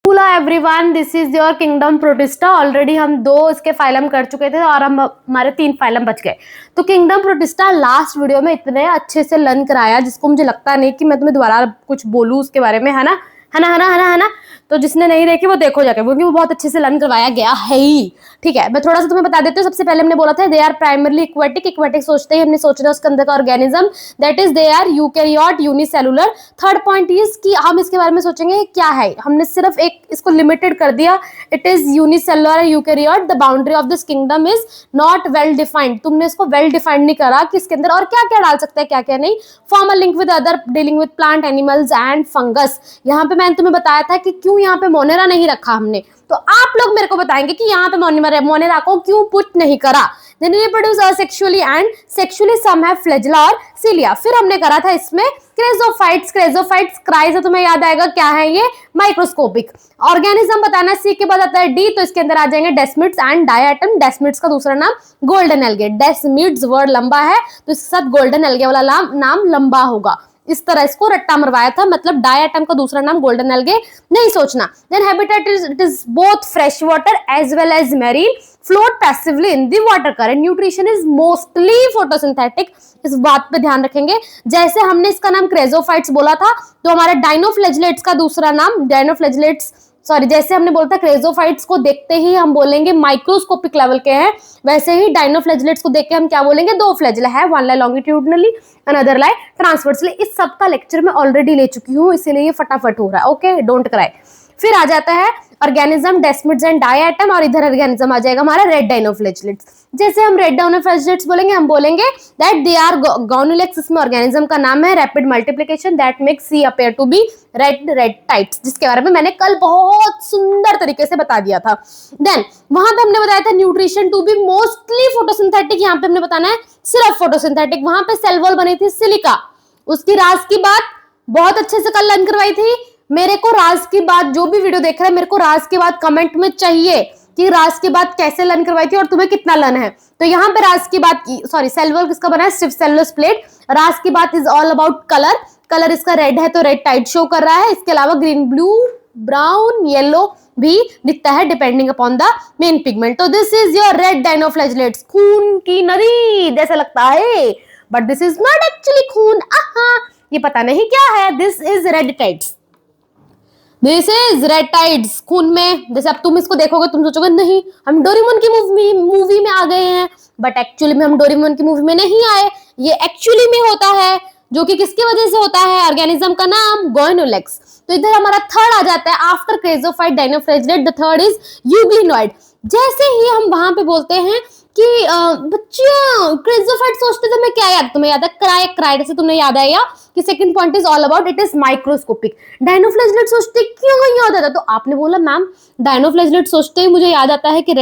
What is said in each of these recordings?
Hello everyone, this is your kingdom protista. Already हम 2 इसके phylum कर चुके थे और हमारे 3 फाइलम बच गए। तो किंगडम प्रोटिस्टा लास्ट वीडियो में इतने अच्छे से लर्न कराया जिसको मुझे लगता नहीं कि मैं तुम्हें दोबारा कुछ बोलूँ उसके बारे में, है ना। तो जिसने नहीं देखी वो देखो जाके, क्योंकि वो बहुत अच्छे से लर्न करवाया गया है ही। ठीक है, मैं थोड़ा सा तुम्हें बता देती हूँ। सबसे पहले हमने बोला था दे आर प्राइमरली इक्वेटिक सोचते ही हमने सोचना उसके अंदर का organism, that is they are eukaryote unicellular. Third point is कि हम इसके बारे में सोचेंगे क्या है, हमने सिर्फ एक इसको लिमिटेड कर दिया, it is unicellular eukaryote. The boundary of this kingdom is not well defined, तुमने इसको वेल डिफाइंड नहीं करा कि इसके अंदर और क्या क्या डाल सकते हैं क्या क्या नहीं। Form a link with other dealing with plant animals and fungus. यहाँ पे मैंने तुम्हें बताया था कि क्यों यहाँ पे मोनेरा नहीं रखा हमने, तो आप लोग मेरे को बताएंगे कि यहाँ पे मोनेरा को क्यों पुट नहीं करा। Then reproduce asexually and sexually some have flagella और cilia। फिर हमने करा था इसमें क्रेजोफाइट्स क्राई से तुम्हें याद आएगा क्या है ये, माइक्रोस्कोपिक ऑर्गेनिज्म बताना। सी के बाद आता है डी, तो इसके अंदर आ जाएंगे डेस्मिड्स एंड डायटम। डेस्मिड्स का दूसरा नाम गोल्डन एल्गे। डेस्मिड्स वर्ड लंबा है तो इसके साथ गोल्डन एल्गे वाला नाम लंबा होगा, इस तरह इसको रट्टा मरवाया था। मतलब डायटम का दूसरा नाम गोल्डन एल्गे नहीं सोचना। Then habitat it is both fresh water as well as marine, float passively in the water current. Nutrition is mostly photosynthetic, इस बात पे ध्यान रखेंगे। जैसे हमने इसका नाम क्रेजोफाइट्स बोला था तो हमारे डाइनोफ्लेजलेट्स का दूसरा नाम जैसे हमने बोला था क्रेजोफाइट्स को देखते ही हम बोलेंगे माइक्रोस्कोपिक लेवल के हैं, वैसे ही डाइनोफ्लेजलेट्स को देख के हम क्या बोलेंगे, 2 फ्लैजिला है, 1 लाई लॉन्गिट्यूडनली अनदर लाई ट्रांसवर्सली। इस सब का लेक्चर मैं ऑलरेडी ले चुकी हूँ, इसीलिए ये फटाफट हो रहा है। Okay, don't cry. फिर आ जाता है ऑर्गेनिज्म, डेस्मिड्स एंड डायटम, और इधर ऑर्गेनिज्म आ जाएगा हमारा रेड डाइनोफ्लेजलेट्स। जैसे हम रेड डाइनोफ्लेजलेट्स बोलेंगे हम बोलेंगे दैट दे आर गॉनुलेक्स, इसमें ऑर्गेनिज्म का नाम है rapid multiplication that makes sea appear to be red tides, जिसके बारे में मैंने कल बहुत सुंदर तरीके से बता दिया था। देन वहां पे हमने बताया था nutrition to be mostly photosynthetic, यहाँ पे हमने बताना है सिर्फ फोटोसिंथेटिक। वहां पे सेल वॉल बनी थी सिलिका, उसकी राज की बात बहुत अच्छे से कल लर्न करवाई थी। मेरे को राज की बात, जो भी वीडियो देख रहा है, मेरे को राज की बात कमेंट में चाहिए कि राज की बात कैसे लर्न करवाई थी और तुम्हें कितना लर्न है। तो यहाँ पे राज की बात, सेल वॉल किसका बना है, स्टिफ सेलुलोज प्लेट। राज की बात इज ऑल अबाउट कलर इसका रेड है तो रेड टाइट शो कर रहा है। इसके अलावा ग्रीन, ब्लू, ब्राउन, येलो भी दिखता है depending upon the main pigment. तो this is your red dinoflagellates, खून की नदी जैसा लगता है, but this is not actually खून। ये पता नहीं क्या है, this is red tides, this is red tides, खून में। जैसे अब तुम इसको देखोगे तुम सोचोगे नहीं हम डोरेमोन की मूवी में आ गए हैं, बट एक्चुअली में हम डोरेमोन की मूवी में नहीं आए। ये एक्चुअली में होता है, जो कि किसकी वजह से होता है, ऑर्गेनिज्म का नाम गोइनोलेक्स। तो इधर हमारा थर्ड आ जाता है after chrysophyte dinoflagellate, the third is euglenoid. जैसे ही हम वहां पे बोलते हैं कि बच्चियों क्रेजोफाइट सोचते तो मैं क्या याद, तुम्हें याद है क्राई से तुम्हें याद आया कि second point is all about it is microscopic. Dinoflagellate सोचते क्यों याद आता, तो आपने बोला मैम डाइनोफ्लेजलेट सोचते ही मुझे याद आता है कि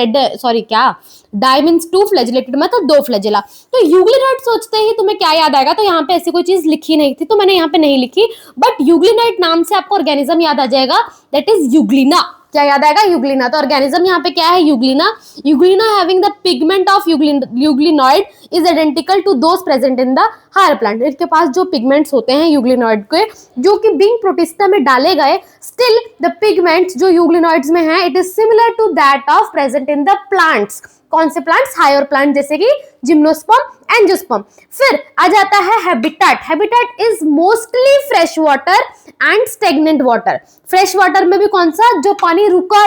डाई मींस 2 फ्लैजिलेटेड, मतलब 2 फ्लैजिला। तो यूग्लिनॉइड सोचते ही तुम्हें क्या याद आएगा, तो यहाँ पे ऐसी कोई चीज लिखी नहीं थी तो मैंने यहाँ पे नहीं लिखी, बट यूग्लिनॉइड नाम से आपको ऑर्गेनिज्म याद आ जाएगा, दैट इज यूग्लिना। क्या याद आएगा, यूग्लिना। तो ऑर्गेनिज्म यहाँ पे क्या है, euglena having the pigment of euglenoid is identical to those present in the higher plant. इसके पास जो पिगमेंट्स होते हैं यूग्लिनॉइड के, जो कि बीइंग प्रोटिस्टा में डाले गए, स्टिल द पिगमेंट्स जो यूग्लिनॉइड्स में है it is similar to that of present in the plants. कौन से प्लांट्स, हायर प्लांट, जैसे कि जिम्नोस्पर्म एंजियोस्पर्म। फिर आ जाता है habitat is mostly fresh water and stagnant water. Fresh water में भी कौन सा, जो पानी रुका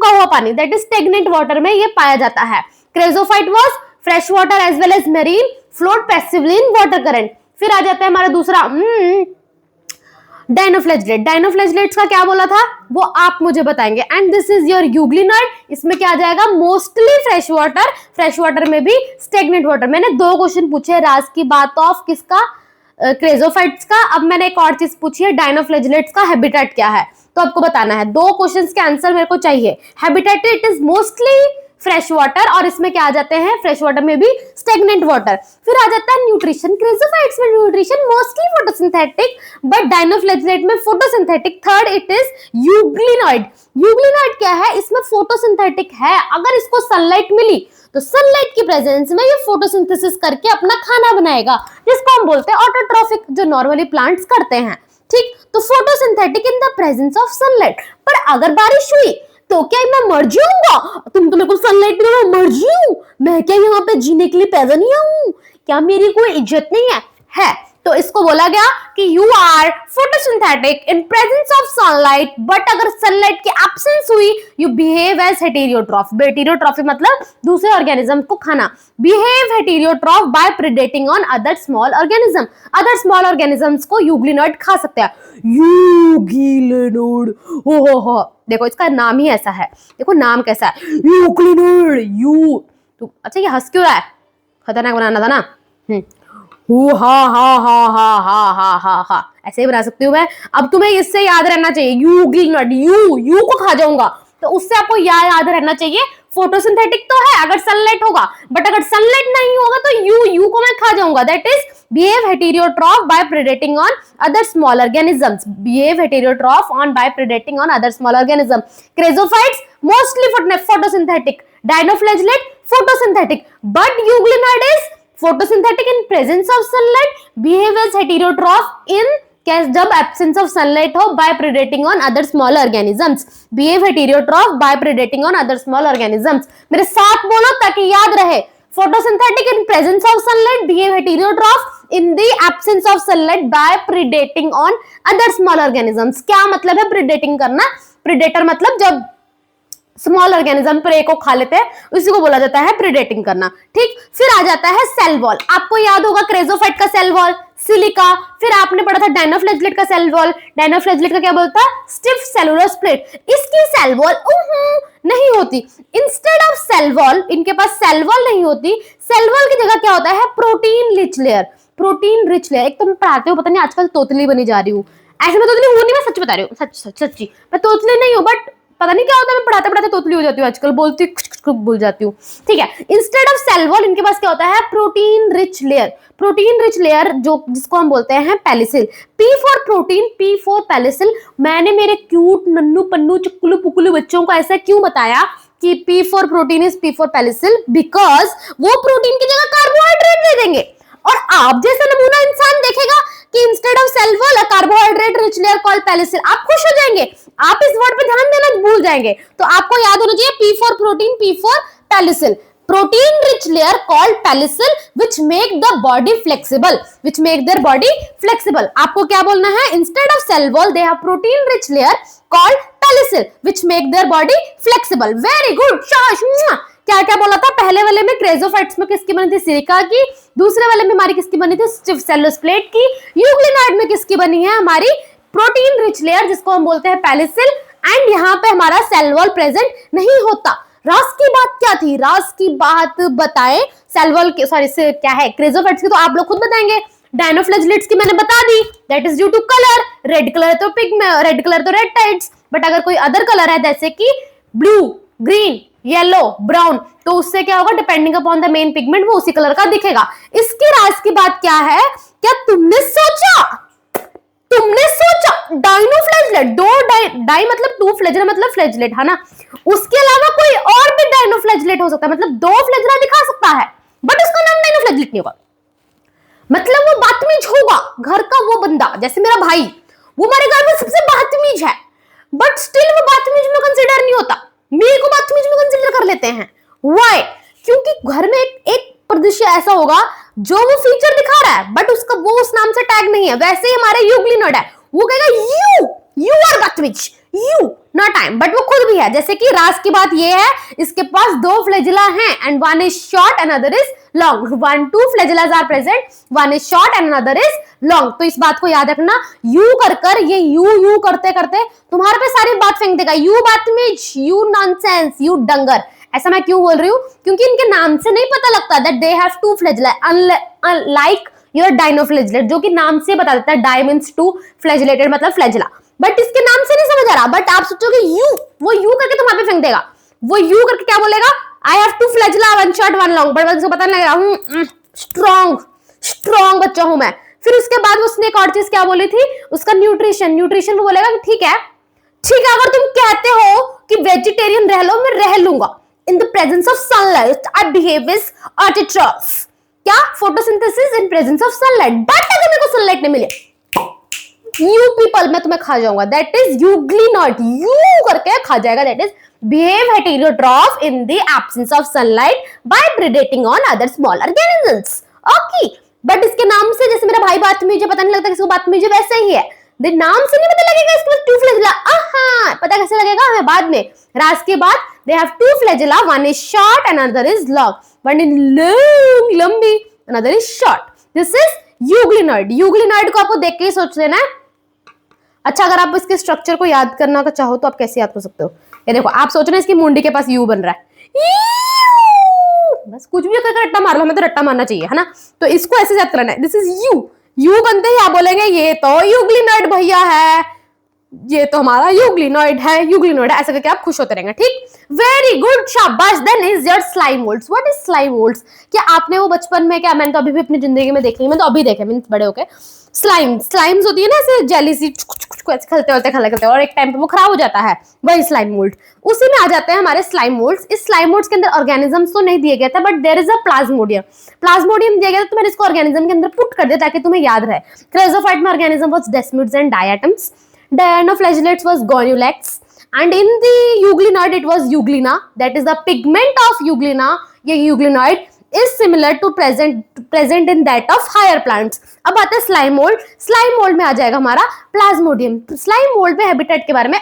हुआ पानी, दैट इज स्टेगनेंट वाटर में ये पाया जाता है। Chrysophyte was fresh water as well as marine, float passively in water current. फिर आ जाता है हमारा दूसरा डाइनोफ्लेजलेट्स का क्या बोला था वो आप मुझे बताएंगे। And this is your euglenoid, इसमें क्या आ जाएगा, मोस्टली फ्रेश वाटर में भी स्टेगनेंट वाटर। मैंने 2 क्वेश्चन पूछे, राज की बात ऑफ किसका, क्रेजोफाइट्स का। अब मैंने एक और चीज पूछी है, डाइनोफ्लेजलेट्स का हैबिटेट क्या है, तो आपको बताना है। 2 क्वेश्चंस के आंसर मेरे को चाहिए। Habitat it is mostly fresh water, और इसमें क्या आ जाते हैं, फ्रेश वाटर में भी स्टेगनेंट वाटर। फिर आ जाता है न्यूट्रिशन, क्रेजोफाइट्स में nutrition mostly photosynthetic, but dinoflagellate में photosynthetic. Third it is euglenoid क्या है, इसमें फोटोसिंथेटिक है। अगर इसको सनलाइट मिली तो सनलाइट की प्रेजेंस में ये फोटोसिंथेसिस करके अपना खाना बनाएगा, जिसको हम बोलते हैं ऑटोट्रॉफिक, जो नॉर्मली प्लांट्स करते हैं। ठीक, तो photosynthetic in the presence of sunlight. पर अगर बारिश हुई तो क्या मैं मर जाऊंगा? तुम तो मेरे को सनलाइट में मैं मर जाऊं? मैं क्या यहाँ पे जीने के लिए पैदा नहीं हूं? क्या मेरी कोई इज्जत नहीं है? तो इसको बोला गया कि you are photosynthetic in presence of sunlight, but अगर सनलाइट की एब्सेंस हुई you behave as heterotroph. Heterotrophy मतलब दूसरे ऑर्गेनिज्म को खाना। Behave heterotroph by predating on other small organism. Other small organisms को यूग्लिनॉइड खा सकते हैं। यूग्लिनॉइड, हो देखो इसका नाम ही ऐसा है, देखो नाम कैसा है, यूग्लिनॉइड। यू तो अच्छा ये हंस क्यों रहा है? खतरनाक बनाना था ना। हा हा हा हा हा हा हा हा ऐसे ही बना सकती हूँ मैं। अब तुम्हें इससे याद रहना चाहिए, यूग्लिनॉइड, यू को खा जाऊंगा, तो उससे आपको याद रहना चाहिए फोटोसिंथेटिक तो है अगर सनलाइट होगा, बट अगर सनलाइट नहीं होगा तो यू को मैं खा जाऊंगा। That is behave heterotroph by predating on other small organisms. Behave heterotroph on by predating on other small organism. Chrysophytes mostly photosynthetic, dinoflagellate photosynthetic, but euglenoid is photosynthetic in presence of sunlight, behave as heterotroph in case जब absence of sunlight हो by predating on other small organisms। behave heterotroph by predating on other small organisms। मेरे साथ बोलो ताकि याद रहे। photosynthetic in presence of sunlight, behave heterotroph in the absence of sunlight by predating on other small organisms। क्या मतलब है predating करना? predator मतलब जब स्मॉल ऑर्गेनिज्म प्रे को खा लेते हैं उसी को बोला जाता है प्रेडेटिंग करना। ठीक, फिर आ जाता है सेल वॉल। आपको याद होगा क्रेजोफाइट का सेल वॉल सिलिका, फिर आपने पढ़ा था डायनोफ्लैजिलेट का सेल वॉल। डायनोफ्लैजिलेट का क्या बोलता है? Stiff cellular split. इसकी सेल वॉल नहीं होती। इंस्टेड ऑफ सेल वॉल, इनके पास सेल वॉल नहीं होती। सेल वॉल की जगह क्या होता है? Protein rich layer. Protein rich layer. एक तो मैं पढ़ाते हो, पता नहीं आजकल तोतली बनी जा रही हूँ। ऐसे में तोतली हूँ नहीं, मैं सच बता रही हूँ, सच्ची मैं तोतली नहीं हूँ, बट पता नहीं क्या होता है, मैं पढ़ाते पढ़ाते तोतली हो जाती हूँ आजकल, बोलती भूल जाती हूँ। ठीक है, इंस्टेड ऑफ सेल वॉल इनके पास क्या होता है? Protein rich layer. Protein rich layer जो जिसको हम बोलते हैं pellicle. P for protein, P for pellicle. मैंने मेरे क्यूट नन्नू पन्नू चुक्कलू पुक्कलू बच्चों को ऐसा क्यों बताया कि P for protein is P for pellicle? Because वो प्रोटीन की जगह कार्बोहाइड्रेट दे देंगे, और आप जैसा नमूना इंसान देखेगा कि instead of cell wall carbohydrate rich layer called pellicle, आप खुश हो जाएंगे। आप इस वर्ड पे ध्यान देना भूल जाएंगे, तो आपको याद होना चाहिए P for protein, P for pellicle. Protein rich layer called pellicle which make the body flexible, which make their body flexible. आपको क्या बोलना है? Instead of cell wall they have protein rich layer called pellicle which make their body flexible. Very good, शाबाश। क्या क्या बोला था? पहले वाले में क्रेजोफाइट्स में किसकी बनी थी? सिलिका की। दूसरे वाले में हमारी किसकी बनी थी? स्टिफ सेलुलर स्प्लिट की। यूग्लिनॉइड में किसकी बनी है? हमारी प्रोटीन रिच लेयर जिसको हम बोलते हैं पेलिसिल। एंड यहाँ पे हमारा सेल वॉल प्रेजेंट नहीं होता। रास की बात क्या थी? रास की बात बताएं सेल वॉल की, सॉरी क्या है क्रेजोफाइट्स की, तो आप लोग खुद बताएंगे। डायनोफ्लैजिलेट्स की मैंने बता दी, that is due to colour. Red colour तो रेड कलर तो रेड टाइड्स, बट अगर कोई अदर कलर है जैसे कि ब्लू, ग्रीन, येलो, ब्राउन, तो उससे क्या होगा? Depending upon the main pigment वो उसी कलर का दिखेगा। इसकी राज की बात क्या है? क्या तुमने सोचा डायनोफ्लैजिलेट, दो डाई मतलब टू, फ्लैजिला मतलब फ्लैजिलेट, है ना? उसके अलावा कोई और भी डायनोफ्लैजिलेट हो सकता है, मतलब दो फ्लैजिला दिखा सकता है, बट उसका नाम डायनोफ्लैजिलेट नहीं होगा। मतलब वो बदतमीज होगा, घर का वो बंदा, जैसे मेरा भाई, वो हमारे घर में सबसे बदतमीज है, बट स्टिल वो बदतमीज में कंसीडर नहीं होता। मेरे को बदतमीज में कंसीडर कर लेते हैं। व्हाई? क्योंकि घर में एक परिदृश्य ऐसा होगा जो वो फीचर दिखा रहा है, बट उसका वो उस नाम से टैग नहीं है। वैसे ही हमारे यूग्लिनॉइड है, वो कहेगा यू आर बदतमीज, you not I am, but वो खुद भी है। जैसे कि रास की बात ये है, इसके पास दो फ्लैजिला हैं and one is short and other is long. 1 2 flagellas are present, one is short and other is long. तो इस बात को याद रखना। यू कर ये यू करते करते तुम्हारे पे सारी बात फेंक देगा। यू बदतमीज, यू नॉनसेंस, यू डंगर। ऐसा मैं क्यों बोल रही हूँ? क्योंकि इनके नाम से नहीं पता लगता that they have two flagella, unlike your dinoflagellate जो कि नाम से बता देता है डाई मींस टू, फ्लैजिलेटेड मतलब फ्लैजिला, बट इसके नाम से नहीं समझ आ रहा। बट आप सोचोगे यू, वो यू करके तुम्हारे पे फेंक देगा। वो यू करके क्या बोलेगा? I have two flagella, one short one long, but उसको पता नहीं लगेगा स्ट्रॉन्ग बच्चा हूं मैं। फिर उसके बाद उसने एक और चीज क्या बोली थी? उसका न्यूट्रिशन वो बोलेगा कि ठीक है अगर तुम कहते हो कि वेजिटेरियन रह लो, मैं रह लूंगा। In the presence of sunlight I behave as autotroph. क्या? Photosynthesis in presence of sunlight. But अगर मेरे को सनलाइट नहीं मिले यू पीपल, मैं तुम्हें खा जाऊंगा, दैट इज यूग्लिनॉइड, यू करके खा जाएगा, that is behave heterotroph in the absence of sunlight by predating on other small organisms. Okay, but इसके नाम से, जैसे मेरा भाई बदतमीज है, पता नहीं लगता किसको बदतमीज है, वैसे ही है, नाम से नहीं पता लगेगा इसको टू फ्लैजिला, पता कैसे लगेगा हमें बाद में। रास के बाद they have two flagella, one is short and another is long, one is long लंबी, another is short, this is euglenoid. Euglenoid को आपको देख के ही सोच लेना है। अच्छा, अगर आप इसके स्ट्रक्चर को याद करना का चाहो तो आप कैसे याद कर सकते हो, ये देखो, आप सोच रहे हैं इसकी मुंडी के पास यू बन रहा है, बस कुछ भी करके रट्टा मार लो, हमें तो रट्टा मारना चाहिए, है ना, तो इसको ऐसे याद करना है, दिस इज यू, यू बनते ही आप बोलेंगे ये तो यूग्लिनॉइड भैया है, ये तो हमारा यूग्लिनॉइड है, यूग्लिनॉइड है, ऐसा करके आप खुश होते रहेंगे, ठीक, वेरी गुड, शाबाश। Then is your slime moulds. What is slime moulds? क्या आपने वो बचपन में, क्या मैंने तो अभी भी अपनी जिंदगी में देखी, मैं तो अभी देखे, मींस बड़े होके, स्लाइम्स होती है ना, ऐसे जेली सी ऐसे खलते और एक टाइम पे वो खराब हो जाता है, वही स्लाइम मोल्ड, उसी में आ जाते हैं हमारे स्लाइम मोल्ड्स। इस स्लाइम मोल्ड्स के अंदर ऑर्गेनिजम्स तो नहीं दिए गए थे, but there is a plasmodium, plasmodium दिया गया, तो मैंने इसको ऑर्गेनिज्म के अंदर पुट कर दिया ताकि तुम्हें याद रहे। क्रेजोफाइट में organism was desmids and diatoms, Dinoflagellates was Gornulex, and in the euglenoid it was euglena, that is the pigment of euglena, ये euglenoid is similar to present in that of higher plants। अब आता है slime mould. Slime mould में आ जाएगा हमारा Plasmodium. Slime mould में habitat के बारे में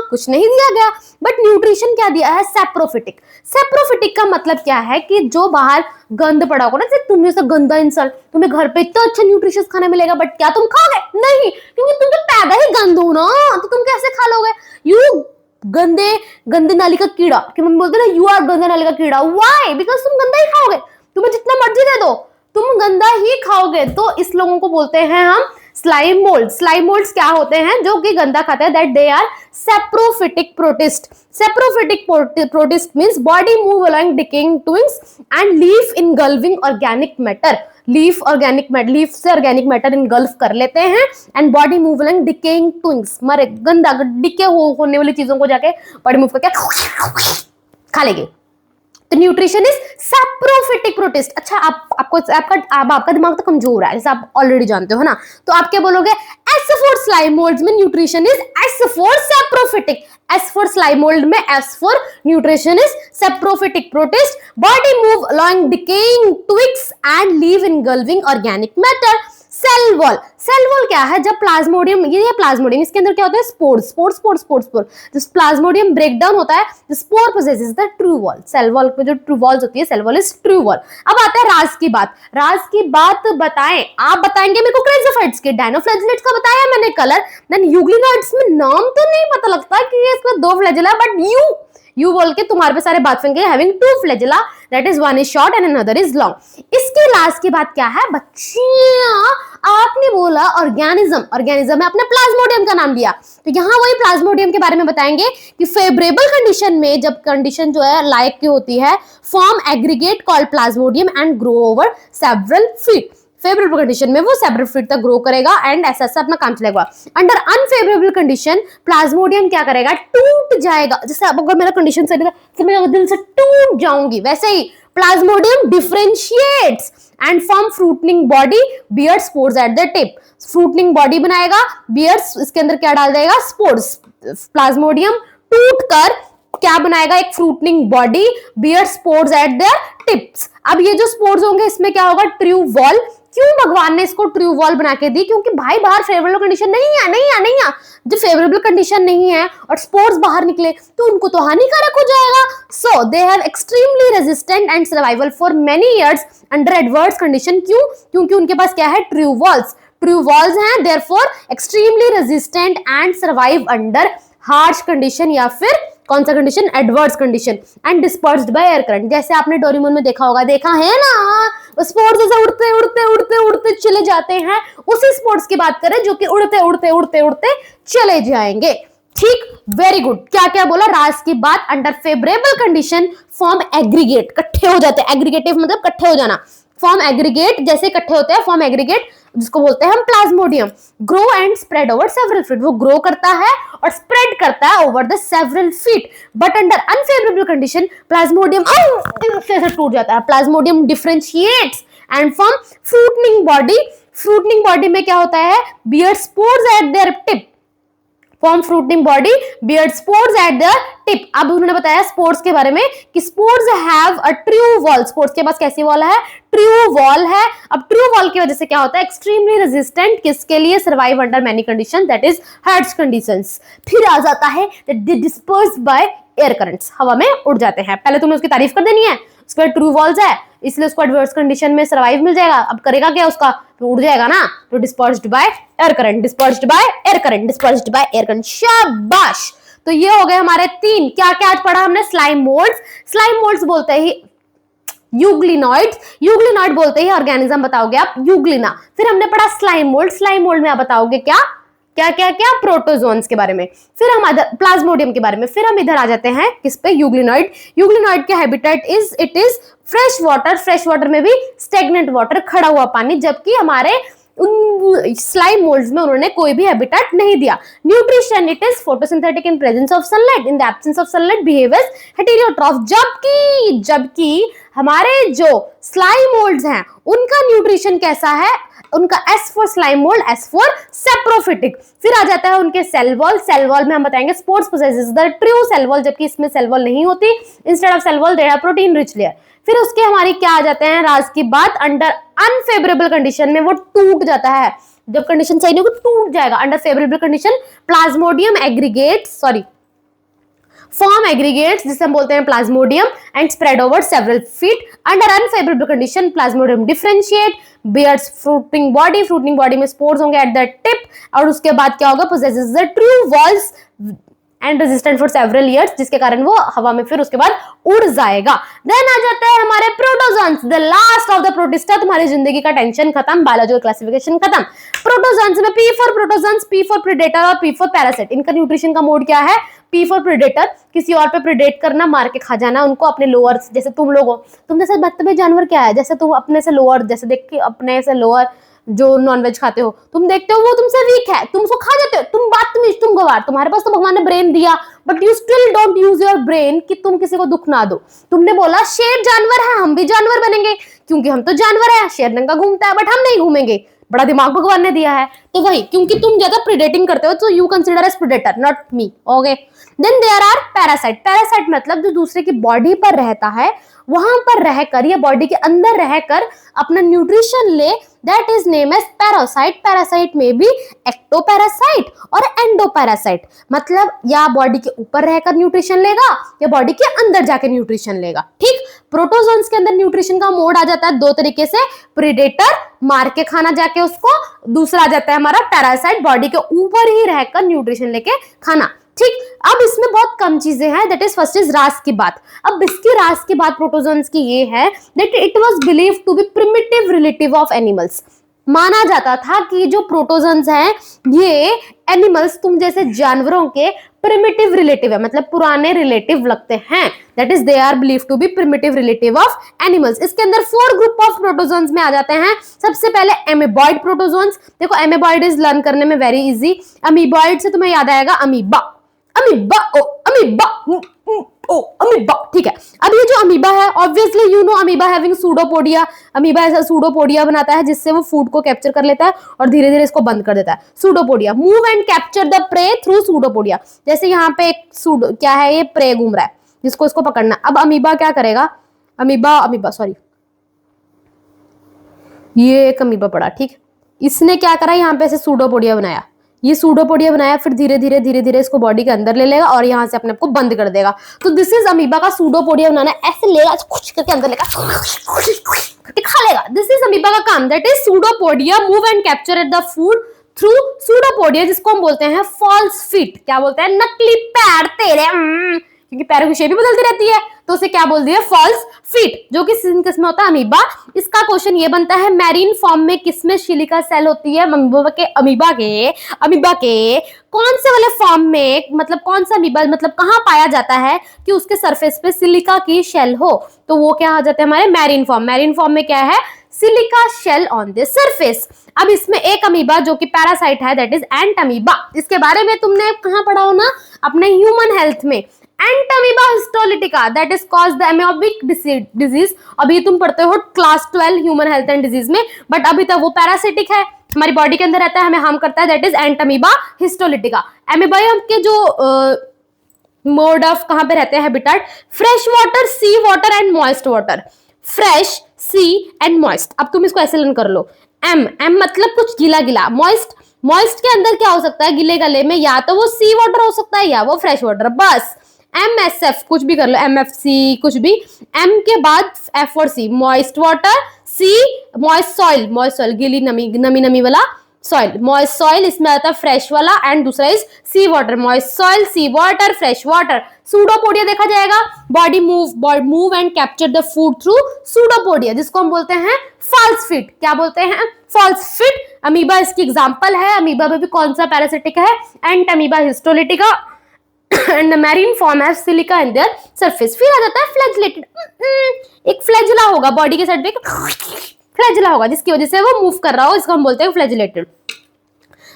कुछ नहीं दिया गया, बट न्यूट्रिशन क्या दिया है, सेप्रोफिटिक। सेप्रोफिटिक का मतलब क्या है कि जो बाहर गंद पड़ा होगा ना, जैसे तुम जैसा गंदा इंसान, तुम्हें घर पे इतना अच्छा न्यूट्रिशियस खाना मिलेगा, बट क्या तुम खाओगे? नहीं, क्योंकि तुम तो पैदा ही गंद हो ना, तो तुम कैसे खा लोगे? यू गंदे नाली का कीड़ा, कि मम्मी बोलते ना यू आर गंदे नाली का कीड़ा, व्हाई? बिकॉज तुम गंदा ही खाओगे, तुम्हें जितना मर्जी दे दो तुम गंदा ही खाओगे। तो इस लोगों को बोलते हैं हम स्लाइम मोल्ड। स्लाइम मोल्ड्स क्या होते हैं? जो कि गंदा खाते हैं, that they are saprophytic protist. Saprophytic protist means body move along decaying twigs and leaf engulfing organic matter. Leaf से ऑर्गेनिक मैटर इनगल्फ कर लेते हैं and body move along decaying twigs, मरे गंदा डिके होने वाली चीजों को जाके बॉडी मूव करके खा लेंगे। तो न्यूट्रिशन इज सेप्रोफिटिक प्रोटिस्ट। अच्छा, आपका दिमाग तो कमजोर है, जैसे आप ऑलरेडी जानते हो ना, तो आप क्या बोलोगे? एस फॉर स्लाइम मोल्ड्स में nutrition is S for saprophytic. S for slime mould में S for nutrition is saprophytic protist, body move along decaying twigs and leave engulfing organic matter. Cell wall क्या है? जब Plasmodium, ये Plasmodium, इसके अंदर क्या होता है? स्पोर। जब प्लाज्मोडियम ब्रेक डाउन होता है, the spore possesses the true wall. Cell wall पे जो ट्रू वॉल्स होती है, cell wall is true wall. अब आता है राज की बात बताएं, आप बताएंगे मेरे को क्रेजोफाइट्स के, डायनोफ्लैजेलेट्स का बताया मैंने कलर, देन यूग्लिनॉइड्स में नाम तो नहीं पता लगता कि ये इसमें 2 फ्लैजेला, बट यू बोल के तुम्हारे पे सारे बात फेंके, having 2 flagella, that is one is short and another is long. इसके लास्ट की बात क्या है बच्चियां? आपने बोला ऑर्गेनिज्म है, आपने प्लाज्मोडियम का नाम लिया, तो यहाँ वही प्लाज्मोडियम के बारे में बताएंगे कि फेवरेबल कंडीशन में, जब कंडीशन जो है लायक की होती है, form aggregate called Plasmodium and grow over several feet. Favourable condition में वो सेवरल फीट तक ग्रो करेगा एंड ऐसा अपना काम चलेगा। अंडर अनफेवरेबल कंडीशन प्लाज्मोडियम क्या करेगा? टूट जाएगा। जैसे अब अगर मेरा कंडीशन सही तो मैं दिल से टूट जाऊंगी, वैसे ही plasmodium differentiates and form fruiting body, bears spores at the tip. Fruiting body बनाएगा, बियर्ड्स इसके अंदर क्या डाल देगा? स्पोर्स। प्लाज्मोडियम टूट कर क्या बनाएगा? एक fruiting body, bears spores at the tips. अब ये जो स्पोर्स होंगे, इसमें क्या होगा? True wall. क्यों भगवान ने इसको ट्रू वॉल बना के दी? क्योंकि भाई बाहर फेवरेबल कंडीशन नहीं है। जब फेवरेबल कंडीशन नहीं है और स्पोर्स बाहर निकले तो उनको तो हानिकारक हो जाएगा। So they have extremely resistant and survival for many years under adverse condition. क्यों? क्योंकि उनके पास क्या है? ट्रू वॉल्स हैं, therefore extremely resistant and survive under harsh condition, या फिर कौन सा condition? Adverse condition, and dispersed by air current. जैसे आपने डोरेमोन में देखा है ना, स्पोर्ट्स जैसे उड़ते चले जाते हैं, उसी स्पोर्ट्स की बात करें जो कि उड़ते चले जाएंगे। ठीक, वेरी गुड। क्या बोला? राज की बात, under favourable condition form aggregate, इकट्ठे हो जाते हैं। एग्रीगेटिव मतलब इकट्ठे हो जाना। फॉर्म एग्रीगेट, जैसे इकट्ठे होते हैं, फॉर्म एग्रीगेट, जिसको बोलते हैं हम Plasmodium. Grow and spread over several feet, वो ग्रो करता है और स्प्रेड करता है over the several feet. But under unfavourable condition Plasmodium से टूट जाता है। Plasmodium differentiates and form fruiting body, fruiting body में क्या होता है, beard spores eight there tip, form fruiting body bears spores at the tip. अब उन्होंने बताया स्पोर्स के बारे में कि spores have a true wall, spores के पास कैसी वॉल है, ट्रू वॉल है। अब ट्रू वॉल की वजह से क्या होता है, एक्सट्रीमली रेजिस्टेंट किसके लिए, survive under many condition, that is harsh conditions. फिर आ जाता है दे डिस्पर्स बाय एयर करंट्स, हवा में उड़ जाते हैं। पहले तुम्हें उसकी तारीफ कर देनी है, उसके बाद ट्रू वॉल्स है इसलिए उसको एडवर्स कंडीशन में सर्वाइव मिल जाएगा। अब करेगा क्या उसका, तो उड़ जाएगा ना, तो dispersed by air current, dispersed by air current, dispersed by air current. शाबाश। तो ये हो गए हमारे तीन। क्या क्या आज पढ़ा हमने, स्लाइम मोल्ड्स, स्लाइम मोल्ड्स बोलते ही यूग्लिनॉइड्स, यूग्लिनॉइड बोलते ही ऑर्गेनिज्म बताओगे आप यूग्लिना। फिर हमने पढ़ा स्लाइम मोल्ड, स्लाइम मोल्ड में आप बताओगे क्या क्या क्या क्या, प्रोटोजोन्स के बारे में। फिर हम प्लाज्मोडियम के बारे में। फिर हम इधर आ जाते हैं किस पे, यूग्लिनॉइड। यूग्लिनॉइड के habitat is, it is fresh water, fresh water में भी स्टेगनेंट वाटर, खड़ा हुआ पानी, जबकि हमारे उन स्लाइम मोल्ड्स में उन्होंने कोई भी हैबिटेट नहीं दिया। Nutrition, it is photosynthetic in presence of sunlight, in the absence of sunlight behave as heterotroph. जबकि हमारे जो स्लाइम मोल्ड्स हैं उनका न्यूट्रिशन कैसा है, उनका S for slime mould, S for saprophytic. फिर आ जाता है उनके सेल वॉल, सेल वॉल में हम बताएंगे spores possesses the true cell wall, जबकि इसमें सेल वॉल नहीं होती, instead of cell wall there are protein rich layer. फिर उसके हमारी क्या आ जाते हैं, राज की बात, अंडर अनफेवरेबल कंडीशन में वो टूट जाता है, जब कंडीशन सही नहीं होगी टूट जाएगा। Under favourable condition plasmodium aggregate, sorry form aggregates, जिसे हम बोलते हैं प्लाज्मोडियम, and spread over several feet. Under unfavourable condition plasmodium differentiate, bears fruiting body, fruiting body में स्पोर्स होंगे एट द टिप, और उसके बाद क्या होगा, possesses the true walls and resistant for several years, जिसके कारण वो हवा में फिर उसके बाद उड़ जाएगा। देन आ जाता है हमारे protozoans, the last of the protista. तुम्हारी जिंदगी का टेंशन खत्म, बायोलॉजिकल क्लासिफिकेशन खत्म। प्रोटोजोन्स में P for protozoans, P for predator और पी फॉर पैरासाइट। इनका न्यूट्रिशन का मोड क्या है, पी फॉर प्रेडेटर, किसी और पे प्रेडेट करना, मार के खा जाना उनको अपने लोअर, जैसे तुम लोग हो, तुम जैसे बदतमीज जानवर क्या है, जैसे तुम अपने से लोअर, जैसे देख के अपने से लोअर जो नॉनवेज खाते हो, तुम देखते हो वो तुमसे वीक है, तुम उसको खा जाते हो, तुम बदतमीज, तुम गवार, तुम्हारे पास तो भगवान ने ब्रेन दिया, but you still don't use your brain कि तुम किसी को दुख ना दो। तुमने बोला शेर जानवर है, हम भी जानवर बनेंगे, क्योंकि हम तो जानवर है, शेर नंगा घूमता है बट हम नहीं घूमेंगे, बड़ा दिमाग भगवान ने दिया है। तो वही, क्योंकि तुम ज्यादा प्रेडेटिंग करते हो, तो you consider as predator, not me, okay. Then there are parasite, parasite मतलब जो दूसरे की बॉडी पर रहता है, वहां पर रहकर या बॉडी के अंदर रहकर अपना न्यूट्रिशन ले, that is name as parasite. Parasite में भी एक्टोपैरासाइट और एंडोपैरासाइट, मतलब या बॉडी के ऊपर रहकर न्यूट्रिशन लेगा या बॉडी के अंदर जाके न्यूट्रिशन लेगा, ठीक। प्रोटोजोन्स के अंदर न्यूट्रिशन का मोड आ जाता है दो तरीके से, प्रेडेटर मार के खाना जाके उसको, दूसरा आ जाता है हमारा पैरासाइट, बॉडी के ऊपर ही रहकर न्यूट्रिशन लेके खाना, ठीक। अब इसमें बहुत कम चीजें हैं, दैट इज फर्स्ट इज रास की बात। अब इसकी रास की बात प्रोटोजोन्स की ये है that it was believed to be primitive relative of animals. माना जाता था कि जो प्रोटोजोन्स हैं ये एनिमल्स, तुम जैसे जानवरों के प्रिमिटिव रिलेटिव है, मतलब पुराने रिलेटिव लगते हैं, that is they are believed to be primitive relative of animals. इसके अंदर 4 ग्रुप ऑफ प्रोटोजोन्स में आ जाते हैं। सबसे पहले एमीबॉइड प्रोटोजोन्स। देखो एमीबॉइड इज लर्न करने में वेरी इजी। अमीबॉइड से तुम्हें याद आएगा अमीबा, अमीबा ओ अमीबा ओ अमीबा, ठीक है। अब ये जो अमीबा है, obviously you know amoeba having pseudopodia, amoeba ऐसा सूडोपोडिया बनाता है जिससे वो फूड को कैप्चर कर लेता है और धीरे धीरे इसको बंद कर देता है। Pseudopodia, move and capture the pray through pseudopodia. जैसे यहाँ पे एक सूडो क्या है, ये प्रे घूम रहा है जिसको इसको पकड़ना। अब अमीबा क्या करेगा, अमीबा सॉरी, ये एक अमीबा पड़ा, ठीक। इसने क्या करा, यहाँ पे ऐसे सूडोपोडिया बनाया, ये सूडोपोडिया बनाया, फिर धीरे धीरे इसको बॉडी के अंदर ले लेगा और यहाँ से अपने आप को बंद कर देगा। तो दिस इज अमीबा का सूडोपोडिया बनाना, ऐसे लेगा खुश करके अंदर लेगा करके खा लेगा। दिस इज अमीबा का काम, that is pseudopodia, move and capture at the food through pseudopodia, जिसको हम बोलते हैं फॉल्स फीट। क्या बोलते हैं, नकली पैर तेरे, क्योंकि पैरों की शेप भी बदलती रहती है, तो उसे क्या बोल दिया, फॉल्स फीट, जो कि किसमें होता है, अमीबा। इसका क्वेश्चन ये बनता है मैरीन फॉर्म में किसमें सिलिका सेल होती है, अमीबा के कौन से वाले फॉर्म में, मतलब कौन सा अमीबा, मतलब कहाँ पाया जाता है कि उसके सरफेस पे सिलिका की शेल हो, तो वो क्या आ जाता है हमारे मैरीन फॉर्म। मैरीन फॉर्म में क्या है, silica shell on the surface. अब इसमें एक अमीबा जो कि पैरासाइट है, दैट इज एंट अमीबा। इसके बारे में तुमने कहाँ पढ़ा हो ना, अपने ह्यूमन हेल्थ में। Entamoeba histolytica that is cause the amoebic disease. अभी तुम पढ़ते हो class 12 human health and disease में, बट अभी तक वो पैरासिटिक है, हमारी बॉडी के अंदर रहता है, हमें हार्म करता है, दैट इज एंटामीबा हिस्टोलिटिका। एमीबायम के जो मोड ऑफ कहां पे रहते हैं habitat, fresh water, sea water and moist water. Fresh, sea and moist. अब तुम इसको ऐसे लर्न कर लो, एम एम मतलब कुछ गीला गीला, मॉइस्ट मॉइस्ट के अंदर क्या हो सकता है गिले गले में, या तो वो सी वाटर हो सकता है या वो फ्रेश वाटर, बस। एम एस एफ कुछ भी कर लो, एम एफ सी कुछ भी, एम के बाद एफ और सी, मॉइस्ट वाटर, सी मॉइस्ट सॉइल, मॉइस्ट सॉइल गिली नमी नमी नमी वाला सॉइल, मॉइस्ट सॉइल इसमें आता है फ्रेश वाला, एंड दूसरा is sea water, moist soil, sea water, fresh water. Pseudopodia देखा जाएगा, body move and capture the food through pseudopodia, जिसको हम बोलते हैं फॉल्स फिट। क्या बोलते हैं? False feet. अमीबा इसकी एग्जांपल है। अमीबा में भी कौन सा पैरासिटिक है? Entamoeba histolytica and marine form have silica in their surface. फिर आ जाता है फ्लैजिलेटेड, एक फ्लैजिला होगा बॉडी के साइड पे, फ्लैजिला होगा जिसकी वजह से वो मूव कर रहा हो, इसको हम बोलते हैं फ्लैजिलेटेड।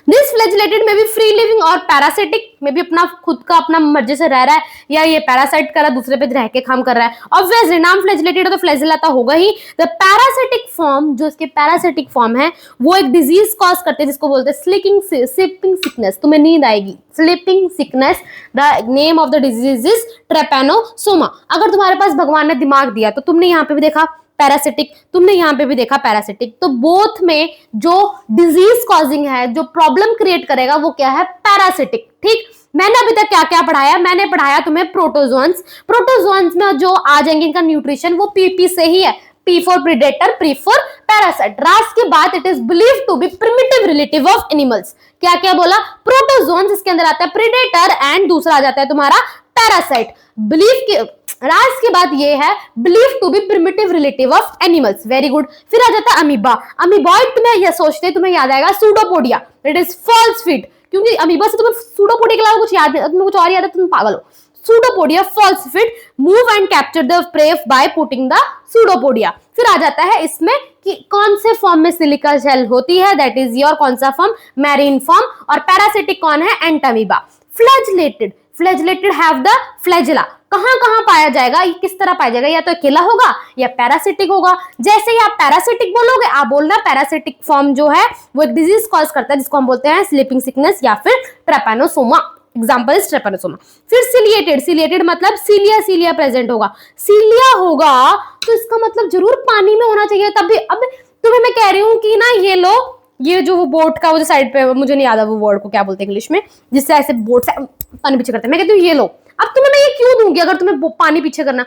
दिस फ्लैजिलेटेड में भी फ्री लिविंग और पैरासिटिक में भी अपना खुद का अपना मर्जी से रह रहा है, या ये पैरासाइट कर रहा है, दूसरे पे रह के काम कर रहा है। ऑब्वियसली नाम फ्लैजिलेटेड है तो फ्लैजिला तो होगा ही। द पैरासिटिक फॉर्म, जो इसके पैरासिटिक फॉर्म है, वो एक डिजीज कॉज करते हैं जिसको बोलते हैं स्लीपिंग सिकनेस। तुम्हें नींद आएगी, sleeping sickness. The name of the disease is Trypanosoma. अगर तुम्हारे पास भगवान ने दिमाग दिया तो तुमने यहाँ पे भी देखा पैरासिटिक, तुमने यहाँ पे भी देखा पैरासिटिक, तो बोथ में जो डिजीज कॉजिंग है, जो प्रॉब्लम क्रिएट करेगा, वो क्या है? पैरासिटिक। ठीक, मैंने अभी तक क्या क्या पढ़ाया? मैंने पढ़ाया तुम्हें प्रोटोजोन्स। प्रोटोजोन्स में जो आ जाएंगे इनका न्यूट्रिशन वो पीपी से ही है, P for predator, P for parasite. रास के बाद it is believe to be primitive relative of animals. क्या क्या बोला? प्रोटोजोन्स, इसके अंदर आता है प्रीडेटर एंड दूसरा आ जाता है तुम्हारा पैरासाइट। बिलीव के रास के बाद ये है believe to be primitive relative of animals. Very good. फिर आ जाता है अमीबा। अमीबॉइड तुम्हें यह सोचते तुम्हें याद आएगा pseudopodia, it is false feet, क्योंकि अमीबा से तुम्हें सूडोपोडिया के अलावा कुछ याद नहीं, तुम्हें कुछ और याद है तुम पागल हो। Pseudopodia false feet, move and capture the prey by putting the pseudopodia. फिर आ जाता है इसमें कि कौन से फॉर्म में सिलिका शेल होती है, दैट इज योर कौन सा फॉर्म? Marine form. और पैरासिटिक कौन है? Entamoeba. Flagellated, flagellated have the flagella. कहां कहां पाया जाएगा? ये किस तरह पाया जाएगा? या तो अकेला होगा या पैरासिटिक होगा। जैसे ही आप पैरासिटिक बोलोगे, आप बोलना पैरासिटिक फॉर्म जो है वो एक डिजीज कॉज करता है जिसको हम बोलते हैं स्लीपिंग सिकनेस या फिर ट्रेपैनोसोमा। Example is ट्रेपैनोसोमा। फिर सिलिएटेड, सिलिएटेड मतलब सीलिया, सीलिया प्रेजेंट होगा। सीलिया होगा तो इसका मतलब जरूर पानी में होना चाहिए तभी। अब तुम्हें मैं कह रही हूँ कि ना ये लो, ये जो वो बोट का वो जो साइड पे, मुझे नहीं याद है वो वर्ड को क्या बोलते हैं इंग्लिश में, जिससे ऐसे बोट से पानी पीछे करते हैं, मैं कहती हूँ ये लो। अब तुम्हें मैं ये क्यों दूंगी अगर तुम्हें पानी पीछे करना?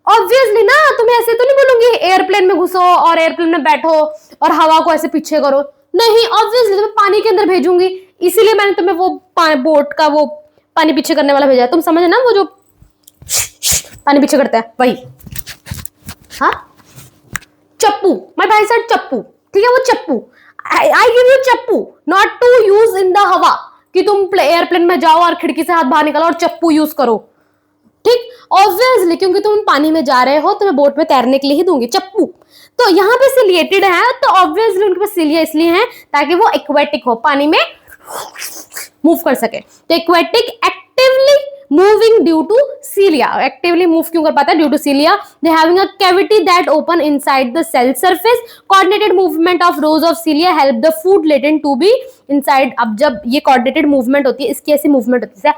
ऑब्वियसली ना, तुम्हें ऐसे तो नहीं बोलूंगी एयरप्लेन में घुसो और एयरप्लेन में बैठो और हवा को ऐसे पीछे करो, नहीं। ऑब्वियसली तुम्हें पानी के अंदर भेजूंगी, इसीलिए मैंने तुम्हें वो बोट का वो पानी पीछे करने वाला भेजा। तुम समझ ना, वो जो पानी पीछे करता है वही। हाँ, चप्पू, माय भाई साहब चप्पू, ठीक है, वो चप्पू। आई गिव यू चप्पू not to use in the हवा, कि तुम एयरप्लेन में जाओ और खिड़की से हाथ बाहर निकालो और चप्पू यूज करो, ठीक। ऑब्वियसली क्योंकि तुम पानी में जा रहे हो तो मैं बोट में तैरने के लिए ही दूंगी चप्पू। तो यहाँ पे सिलिएटेड है तो ऑब्वियसली उनके पास सिलिया इसलिए है ताकि वो एक्वेटिक हो, पानी में मूव कर सके। तो aquatic actively moving due to cilia. Actively move क्यों कर पाता है? Due to cilia. They having a cavity that open inside the cell surface. Coordinated movement of rows of cilia help the food latent to be inside. अब जब ये coordinated movement होती है, इसकी ऐसी मूवमेंट होती है,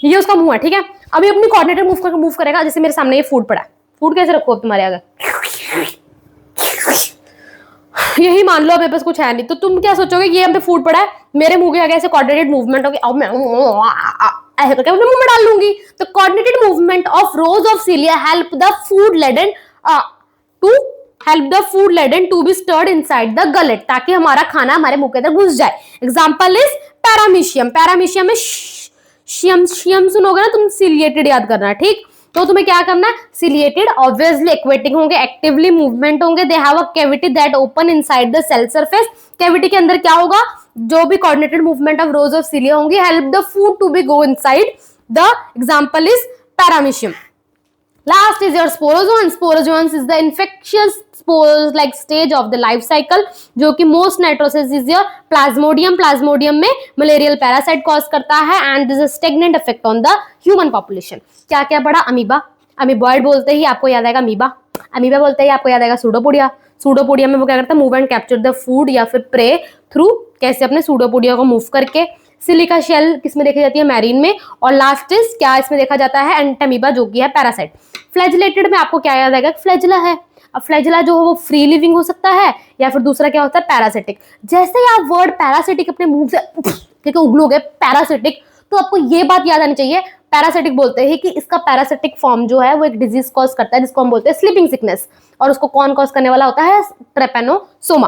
ये उसका मुंह है, ठीक है। अभी अपनी कोऑर्डिनेटेड मूव करेगा, जैसे मेरे सामने ये फूड पड़ा है, फूड कैसे रखो तुम्हारे आगे, यही मान लो मेरे पास कुछ है नहीं, तो तुम क्या सोचोगे? ये हम पे फूड पड़ा है, मेरे मुंह के आगे ऐसे कोऑर्डिनेटेड मूवमेंट होगी, अब मैं ऐसे करके अपने मुंह में डाल लूंगी। तो coordinated movement of rows of cilia help the food laden to be stirred inside the gullet, ताकि हमारा खाना हमारे मुंह के अंदर घुस जाए। Example is paramecium. पैरामीशियम में शियम सुनोगे ना तुम, सिलिएटेड याद करना, ठीक। तो तुम्हें क्या करना है? सिलिएटेड ऑब्वियसली एक्वेटिक होंगे, एक्टिवली मूवमेंट होंगे। They have a cavity that open inside the cell surface. Cavity के अंदर क्या होगा? जो भी coordinated movement of rows of cilia होंगी, help the food to be go inside the. Example is paramecium. Last is your sporozoans. Sporozoans is the infectious spores like stage of the life cycle, जो कि most nitrosis is your plasmodium. Plasmodium में malarial parasite cause करता है and this is a stagnant effect on the human population. क्या क्या पढ़ा? Amoeba, amoeboid बोलते ही आपको याद आएगा अमीबा, अमीबा बोलते ही आपको याद आएगा सूडोपोडिया. सूडोपोडिया में वो क्या करता है? Move and capture the food या फिर प्रे थ्रू, कैसे अपने सूडोपोडिया को मूव करके. सिलिका शेल किसमें देखी जाती है? मैरीन में. और लास्ट इज क्या इसमें देखा जाता है? एंटामीबा, जो कि है पैरासाइट. फ्लैजिलेटेड में आपको क्या याद आएगा? फ्लैजिला है. अब फ्लैजिला जो है वो फ्री लिविंग हो सकता है या फिर दूसरा क्या होता है? पैरासिटिक. जैसे ही आप वर्ड पैरासिटिक अपने मुंह से क्योंकि उगलोगे पैरासिटिक, तो आपको ये बात याद आनी चाहिए, पैरासिटिक बोलते हैं कि इसका पैरासिटिक फॉर्म जो है वो एक डिजीज कॉज करता है जिसको हम बोलते हैं स्लीपिंग सिकनेस, और उसको कौन कॉज करने वाला होता है? ट्रेपेनोसोमा.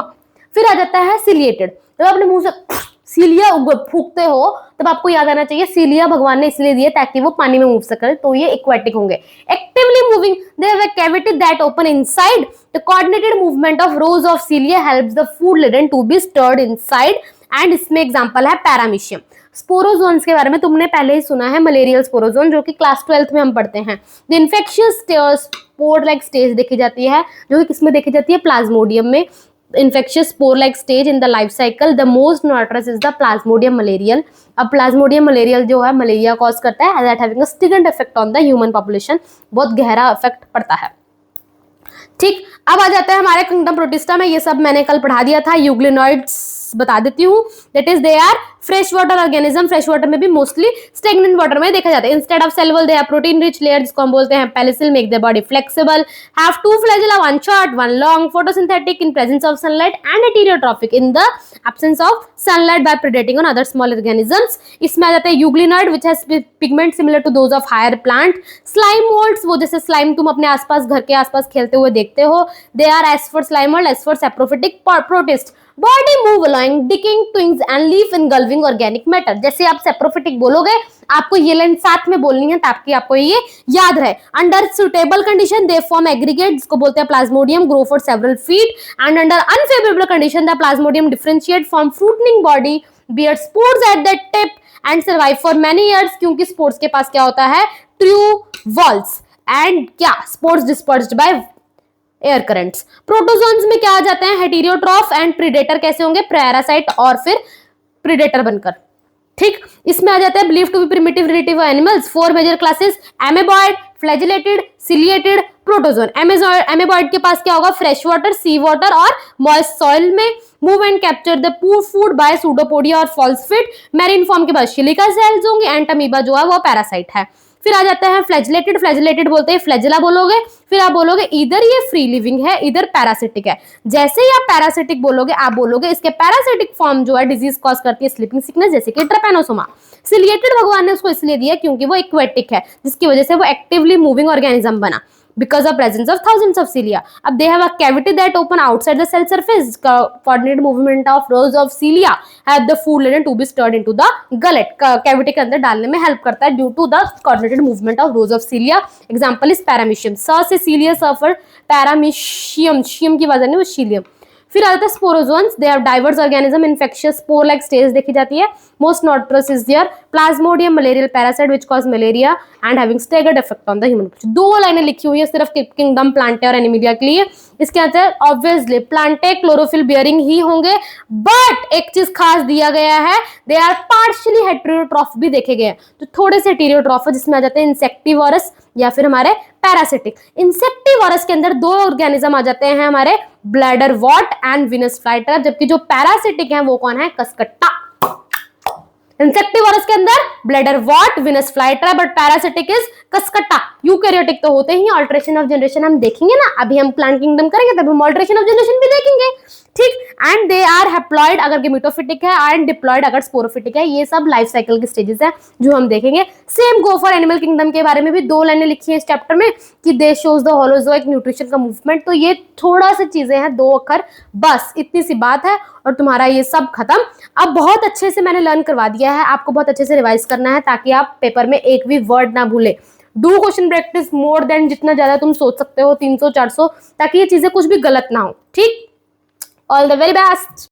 फिर आ जाता है सिलिएटेड. जब अपने मुंह से सीलिया फूकते हो तब आपको याद आना चाहिए सीलिया भगवान ने इसलिए दिए ताकि वो पानी में मूव सके, तो ये एक्वाटिक होंगे. Actively moving, they have a cavity that open inside. The coordinated movement of rows of cilia helps the food laden to be stirred inside, and इसमें एग्जांपल है पैरामीशियम. स्पोरोजोन्स के बारे में तुमने पहले ही सुना है, मलेरियल स्पोरोजोन, जो कि क्लास 12th में हम पढ़ते हैं. The infectious spore like stage देखी जाती है, जो कि किसमें देखी जाती है? प्लाज्मोडियम में. infectious spore like stage in the life cycle, the most notorious is the plasmodium malarial. अब plasmodium malarial जो है मलेरिया कॉज करता है, that having a stagnant effect on the human population, बहुत गहरा इफेक्ट पड़ता है. ठीक, अब आ जाते हैं हमारे किंगडम प्रोटिस्टा में. ये सब मैंने कल पढ़ा दिया था. यूग्लिनॉइड्स बता देती हूँ, that is they are fresh water organism. Fresh water में भी मोस्टली स्टेगनेंट वाटर में देखा जाता है. Instead of cell wall they are protein rich layer, जिसको हम बोलते हैं pellicle, make their body flexible, have two flagella, one short one long, photosynthetic in presence of sunlight and heterotrophic in the absence of sunlight by predating on other small organisms. इसमें आ जाता है euglenoid which has pigment similar to those of higher plant. Slime moulds, वो जैसे slime तुम अपने आसपास घर के आसपास खेलते हुए देखते हो. They are S for slime mould, S for saprophytic protist. Body move along decaying twigs and leaf engulfing organic matter. जैसे आप सेप्रोफिटिक बोलोगे आपको ये लाइन साथ में बोलनी है ताकि आपको ये याद रहे. Under suitable condition they form aggregate, जिसको बोलते हैं plasmodium, grow for several feet. And under unfavourable condition the plasmodium differentiate form fruiting body, bear spores at the tip and survive for many years. क्योंकि spores के पास क्या होता है? True walls and क्या spores dispersed by air currents. Protozoans में क्या आ जाते हैं? Heterotroph and predator. कैसे होंगे? पैरासाइट और फिर प्रीडेटर बनकर. ठीक, इसमें आ जाता है believe to be primitive relative animals. 4 major classes: amoeboid, flagellated, ciliated, protozoan. Amoeboid के पास क्या होगा? फ्रेश वाटर, सी वाटर और मॉइस्ट सॉइल में. Move and capture the poor food by pseudopodia और फॉल्सफिट. मैरीन फॉर्म के बाद सिलिका सेल्स होंगे. एंटामीबा जो है वो पैरासाइट है. फिर आ जाता है फ्लैजिलेटेड. फ्लैजिलेटेड बोलते हैं फ्लैजिला बोलोगे, फिर आप बोलोगे इधर ये फ्री लिविंग है, इधर पैरासिटिक है. जैसे ही आप पैरासिटिक बोलोगे आप बोलोगे इसके पैरासिटिक फॉर्म जो है डिजीज कॉज करती है स्लीपिंग सिकनेस, जैसे कि ट्रेपेनोसोमा. सिलिएटेड भगवान ने उसको इसलिए दिया क्योंकि वो एक्वेटिक है, जिसकी वजह से वो एक्टिवली मूविंग ऑर्गेनिज्म बना because of presence of thousands of cilia. अब they have a cavity that open outside the cell surface. Coordinated movement of rows of cilia help the food laden to be stirred into the gullet. Cavity के अंदर डालने में help करता है due to the coordinated movement of rows of cilia. Example is paramecium. स से cilia suffer paramecium. शियम की वजह नहीं वो cilium. फिर आता है sporozoans. They have diverse organism, infectious spore like stage देखी जाती है. Most notorious is their plasmodium malarial parasite which cause malaria and having staggered effect on the human. 2 लाइनें लिखी हुई है सिर्फ किंगडम प्लांटे और एनिमिलिया के लिए. इसके अंदर ऑब्वियसली प्लांटे क्लोरोफिल बियरिंग ही होंगे, बट एक चीज खास दिया गया है, दे आर पार्शियली हेटेरोट्रॉफ भी देखे गए हैं. तो थोड़े से हेटेरोट्रॉफ है जिसमें आ जाते हैं इंसेक्टिवोरस या फिर हमारे पैरासिटिक. इंसेक्टिवोरस के अंदर 2 ऑर्गेनिज्म आ जाते हैं हमारे ब्लैडर वॉट एंड विनस फ्लाइटर, जबकि जो पैरासिटिक है वो कौन है? कसकट्टा. इंसेक्टिवोरस के अंदर bladderwort, Venus flytrap, but parasitic is Cuscuta. Eukaryotic तो होते ही. ऑल्ट्रेशन ऑफ जनरेशन हम देखेंगे ना, अभी हम प्लांट किंगडम करेंगे तब हम ऑल्ट्रेशन ऑफ जनरेशन भी देखेंगे. ठीक, एंड दे आर हैप्लॉइड अगर गेमेटोफिटिक है एंड डिप्लॉइड अगर स्पोरोफिटिक है. ये सब लाइफ साइकिल के स्टेजेस है जो हम देखेंगे. Same go for animal kingdom के बारे में भी 2 लाइनें लिखी है इस चैप्टर में कि दे शोज द होलोजोइक न्यूट्रिशन का मूवमेंट. तो ये थोड़ा सी चीजें हैं, 2 अक्षर, बस इतनी सी बात है और तुम्हारा ये सब खत्म. अब बहुत अच्छे से मैंने लर्न करवा दिया है, आपको बहुत अच्छे से रिवाइज करना है ताकि आप पेपर में एक भी वर्ड ना भूले. Do question practice more than जितना ज्यादा तुम सोच सकते हो, 300 400, ताकि ये चीजें कुछ भी गलत ना हो. ठीक, ऑल द वेरी बेस्ट.